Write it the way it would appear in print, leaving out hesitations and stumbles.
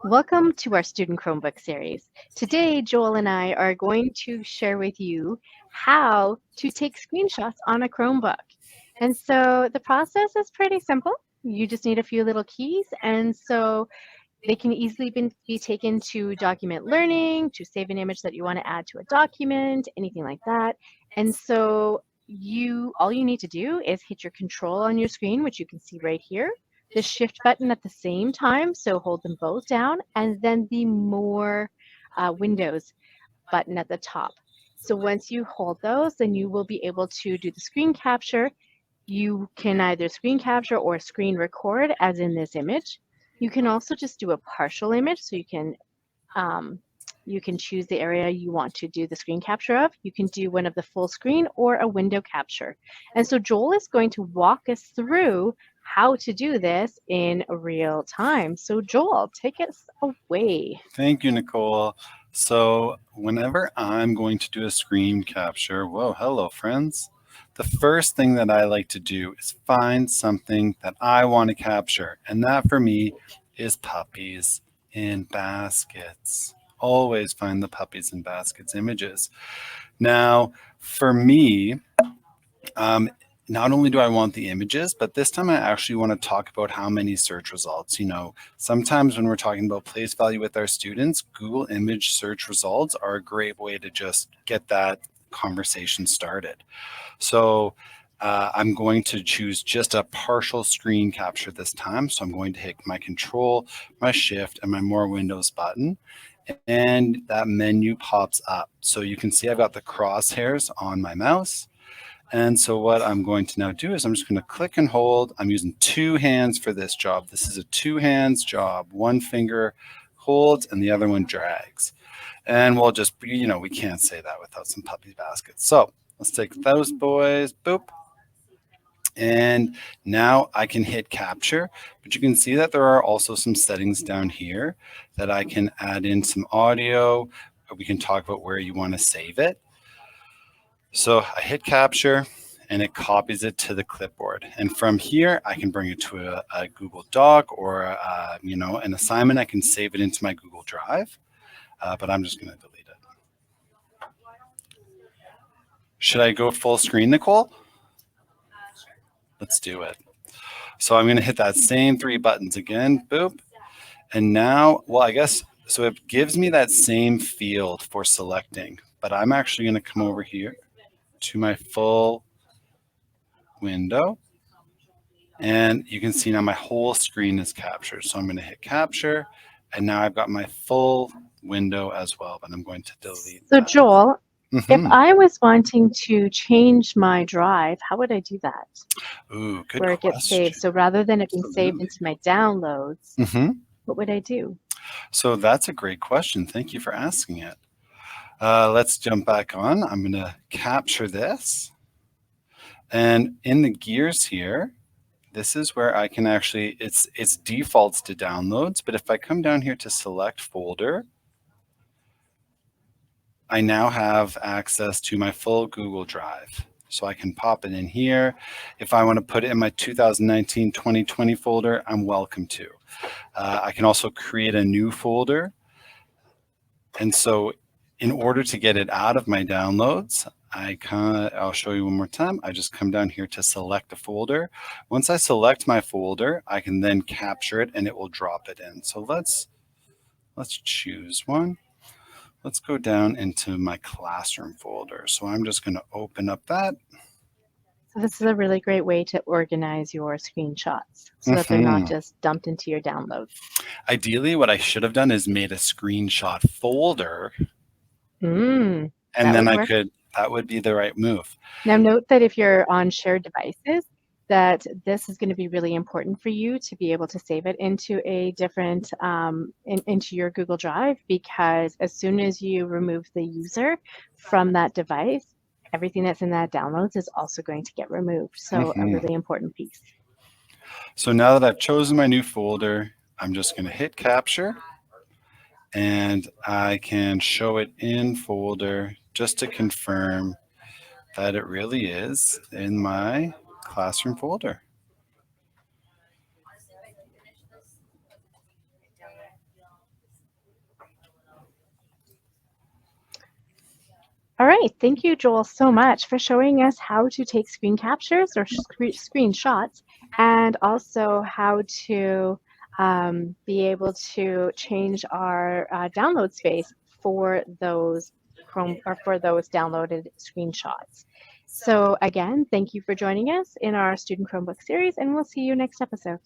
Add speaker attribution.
Speaker 1: Welcome to our student Chromebook series. Today, Joel and I are going to share with you how to take screenshots on a Chromebook. And so the process is pretty simple. You just need a few little keys, and so they can easily be taken to document learning, to save an image that you want to add to a document, anything like that. And so all you need to do is hit your control on your screen, which you can see right here, the shift button at the same time, so hold them both down, and then the more windows button at the top. So once you hold those, then you will be able to do the screen capture. You can either screen capture or screen record, as in this image. You can also just do a partial image, so um, you can choose the area you want to do the screen capture of. You can do one of the full screen or a window capture. And so Joel is going to walk us through how to do this in real time. So Joel, take us away.
Speaker 2: Thank you, Nicole. So whenever I'm going to do a screen capture, whoa, hello, friends. The first thing that I like to do is find something that I want to capture. And that for me is puppies in baskets. Always find the puppies in baskets images. Now, for me, um, not only do I want the images, but this time I actually want to talk about how many search results. Sometimes when we're talking about place value with our students, Google image search results are a great way to just get that conversation started. So I'm going to choose just a partial screen capture this time. So I'm going to hit my control, my shift, and my more windows button. And that menu pops up. So you can see I've got the crosshairs on my mouse. And so what I'm going to now do is I'm just going to click and hold. I'm using two hands for this job. This is a two hands job. One finger holds and the other one drags. And we'll just, we can't say that without some puppy baskets. So let's take those boys, boop. And now I can hit capture, but you can see that there are also some settings down here that I can add in some audio. We can talk about where you want to save it. So I hit capture and it copies it to the clipboard. And from here, I can bring it to a Google Doc or, an assignment. I can save it into my Google Drive, but I'm just going to delete it. Should I go full screen, Nicole? Let's do it. So I'm going to hit that same three buttons again, boop. And now, so it gives me that same field for selecting, but I'm actually going to come over here to my full window. And you can see now my whole screen is captured. So I'm going to hit capture. And now I've got my full window as well, but I'm going to delete
Speaker 1: So
Speaker 2: that.
Speaker 1: Joel, if I was wanting to change my drive, how would I do that?
Speaker 2: Ooh, good
Speaker 1: Where it gets
Speaker 2: question.
Speaker 1: saved. So rather than it being saved into my downloads, what would I do?
Speaker 2: So that's a great question. Thank you for asking it. Let's jump back on. I'm going to capture this. And in the gears here, this is where I can actually, it's defaults to downloads, but if I come down here to select folder, I now have access to my full Google Drive. So I can pop it in here. If I want to put it in my 2019-2020 folder, I'm welcome to. I can also create a new folder. And so in order to get it out of my downloads, I'll show you one more time. I just come down here to select a folder. Once I select my folder, I can then capture it and it will drop it in. So let's choose one. Let's go down into my classroom folder. So I'm just going to open up that.
Speaker 1: So this is a really great way to organize your screenshots so that they're not just dumped into your downloads.
Speaker 2: Ideally, what I should have done is made a screenshot folder. And then that would be the right move.
Speaker 1: Now note that if you're on shared devices, that this is going to be really important for you to be able to save it into a different, into your Google Drive, because as soon as you remove the user from that device, everything that's in that downloads is also going to get removed. So a really important piece.
Speaker 2: So now that I've chosen my new folder, I'm just going to hit capture and I can show it in folder just to confirm that it really is in my classroom folder.
Speaker 1: All right, thank you, Joel, so much for showing us how to take screen captures or screenshots, and also how to be able to change our download space for those Chrome or for those downloaded screenshots. So again, thank you for joining us in our Student Chromebook series, and we'll see you next episode.